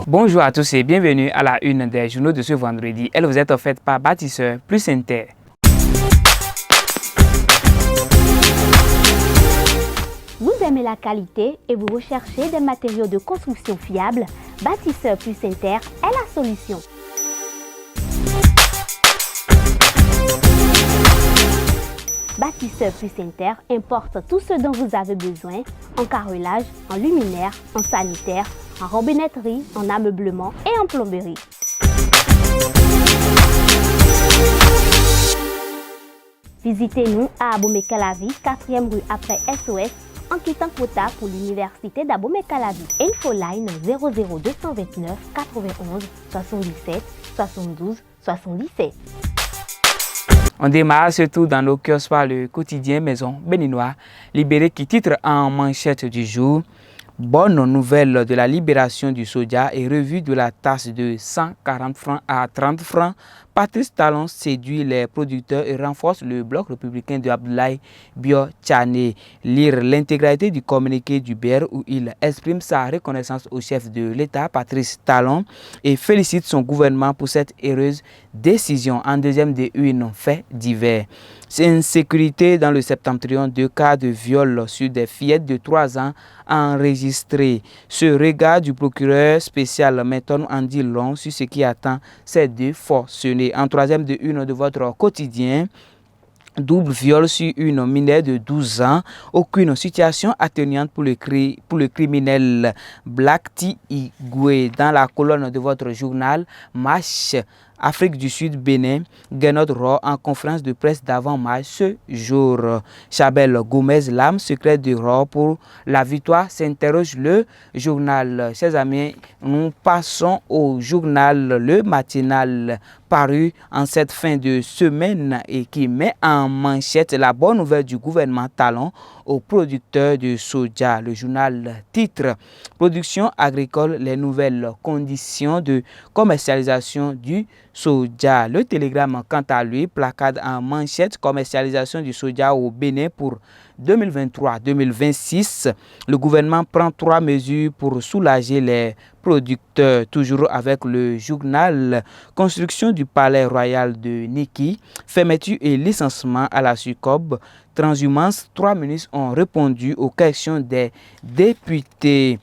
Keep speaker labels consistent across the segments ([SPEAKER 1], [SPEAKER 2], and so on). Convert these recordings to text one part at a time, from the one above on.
[SPEAKER 1] Bonjour à tous et bienvenue à la une des journaux de ce vendredi. Elle vous est offerte par Bâtisseur plus Inter.
[SPEAKER 2] Vous aimez la qualité et vous recherchez des matériaux de construction fiables? Bâtisseur plus Inter est la solution. Bâtisseur plus Inter importe tout ce dont vous avez besoin en carrelage, en luminaire, en sanitaire, en robinetterie, en ameublement et en plomberie. Visitez-nous à Abomey-Calavi, 4e rue après SOS, en quittant Kota pour l'université d'Abomey-Calavi. Infoline 00229 91 77 72 77.
[SPEAKER 1] On démarre ce tour dans nos kiosques par le quotidien Maison béninois, libéré qui titre en manchette du jour. Bonne nouvelle de la libération du soja et revue de la tasse de 140 francs à 30 francs. Patrice Talon séduit les producteurs et renforce le bloc républicain de Abdoulaye Bio-Tchane. Lire l'intégralité du communiqué du BR où il exprime sa reconnaissance au chef de l'État, Patrice Talon, et félicite son gouvernement pour cette heureuse décision. En deuxième des une fait divers. Insécurité dans le Septentrion, 2 cas de viol sur des fillettes de 3 ans enregistrés. Ce regard du procureur spécial m'étonne en dit long sur ce qui attend ces 2 forcenés. En troisième de une de votre quotidien, double viol sur une mineure de 12 ans. Aucune situation atténuante pour le criminel Black T. Igwe. Dans la colonne de votre journal, Marche Afrique du Sud, Bénin, Gernot Rohr en conférence de presse d'avant-match ce jour. Chabel Gomez, l'âme secrète de Rohr pour la victoire, s'interroge le journal. Chers amis, nous passons au journal Le Matinal, paru en cette fin de semaine et qui met en manchette la bonne nouvelle du gouvernement Talon aux producteurs de soja. Le journal titre « Production agricole, les nouvelles conditions de commercialisation du soja ». Le Télégramme, quant à lui, placade en manchette « Commercialisation du soja au Bénin pour 2023-2026 ». Le gouvernement prend 3 mesures pour soulager les producteurs. Toujours avec le journal, construction du palais royal de Niki, fermeture et licenciement à la SUCOB, transhumance, 3 ministres ont répondu aux questions des députés.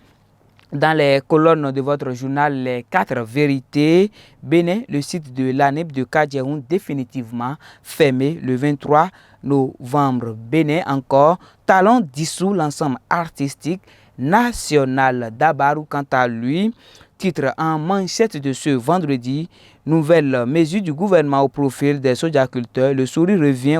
[SPEAKER 1] Dans les colonnes de votre journal, les 4 vérités, Bénin, le site de l'ANEP de Kadjeroun définitivement fermé le 23 novembre. Bénin encore, Talon dissout l'ensemble artistique national. Dabarou, quant à lui, titre en manchette de ce vendredi, nouvelle mesure du gouvernement au profil des sojaculteurs. Le sourire revient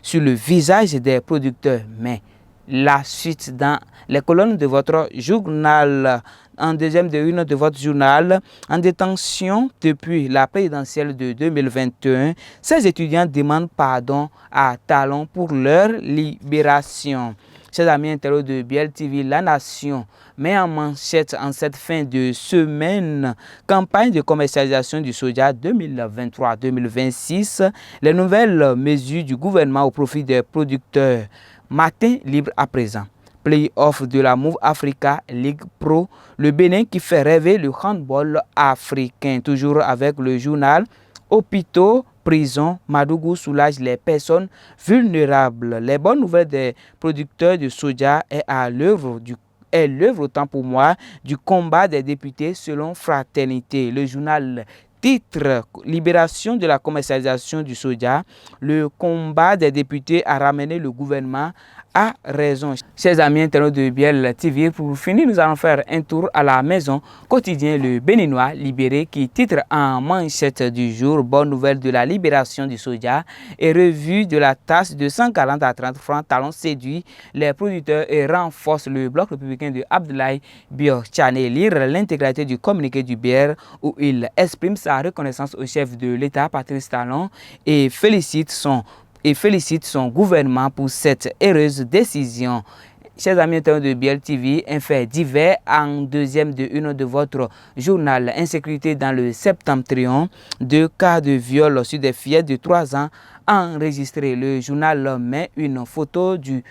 [SPEAKER 1] sur le visage des producteurs. Mais la suite dans les colonnes de votre journal. En deuxième de une de votre journal, en détention depuis la présidentielle de 2021, ces étudiants demandent pardon à Talon pour leur libération. Chers amis internautes de BLTV, La Nation met en manchette en cette fin de semaine campagne de commercialisation du soja 2023-2026, les nouvelles mesures du gouvernement au profit des producteurs. Matin libre à présent. Play-off de la Move Africa League Pro, le Bénin qui fait rêver le handball africain. Toujours avec le journal, hôpitaux, prison, Madougou soulage les personnes vulnérables. Les bonnes nouvelles des producteurs de soja est l'œuvre autant pour moi du combat des députés selon Fraternité. Le journal titre libération de la commercialisation du soja. Le combat des députés a ramené le gouvernement à raison. Chers amis internautes de Biel TV, pour finir, nous allons faire un tour à la maison quotidien Le Béninois libéré qui titre en manchette du jour bonne nouvelle de la libération du soja et revue de la tasse de 140 à 30 francs. Talon séduit les producteurs et renforce le bloc républicain de Abdoulaye Bio-Tchane. Lire l'intégralité du communiqué du BR où il exprime sa reconnaissance au chef de l'État, Patrice Talon, et félicite son gouvernement pour cette heureuse décision. Chers amis internautes de BLTV, un fait divers en deuxième de une de votre journal. Insécurité dans le Septentrion, 2 cas de viol sur des fillettes de 3 ans enregistrés. Le journal met une photo du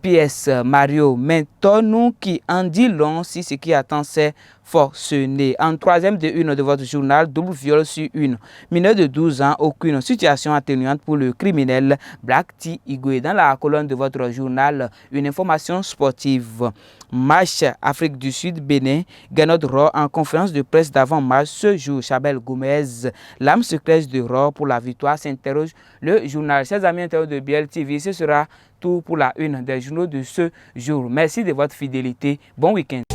[SPEAKER 1] PS Mario Mentonou qui en dit long si ce qui attend ses forcenés. En troisième de une de votre journal, double viol sur une mineure de 12 ans, aucune situation atténuante pour le criminel Black T. Igwe. Dans la colonne de votre journal, une information sportive. Match Afrique du Sud, Bénin, Ganaud Raw en conférence de presse d'avant-match ce jour. Chabel Gomez, l'âme secrète de Raw pour la victoire, s'interroge le journal. Chers amis internautes de BL TV, ce sera tout pour la une des journaux de ce jour. Merci de votre fidélité. Bon week-end.